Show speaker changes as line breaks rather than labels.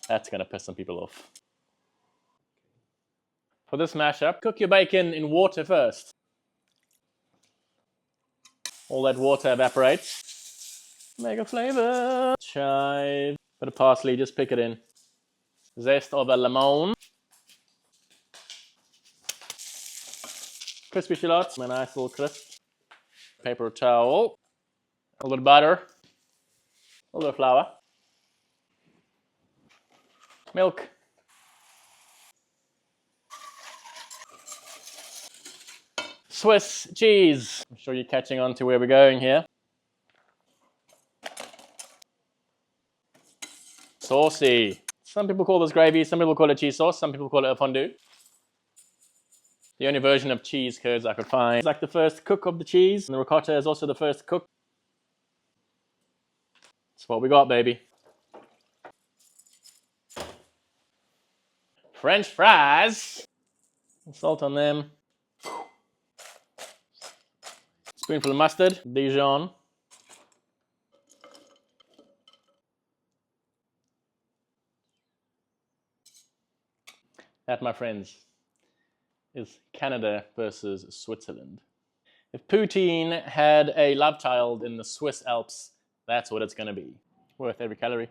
That's gonna piss some people off. For this mashup, cook your bacon in water first. All that water evaporates. Make a flavor. Chive. Bit of parsley, just pick it in. Zest of a lemon. Crispy shallots, a nice little crisp. Paper towel. A little bit of butter. A little bit of flour. Milk. Swiss cheese. I'm sure you're catching on to where we're going here. Saucy. Some people call this gravy, some people call it cheese sauce, some people call it a fondue. The only version of cheese curds I could find. It's like the first cook of the cheese, and the ricotta is also the first cook. That's what we got, baby. French fries. Salt on them. Spoonful of mustard, Dijon. That, my friends, is Canada versus Switzerland. If poutine had a love child in the Swiss Alps, that's what it's going to be. Worth every calorie.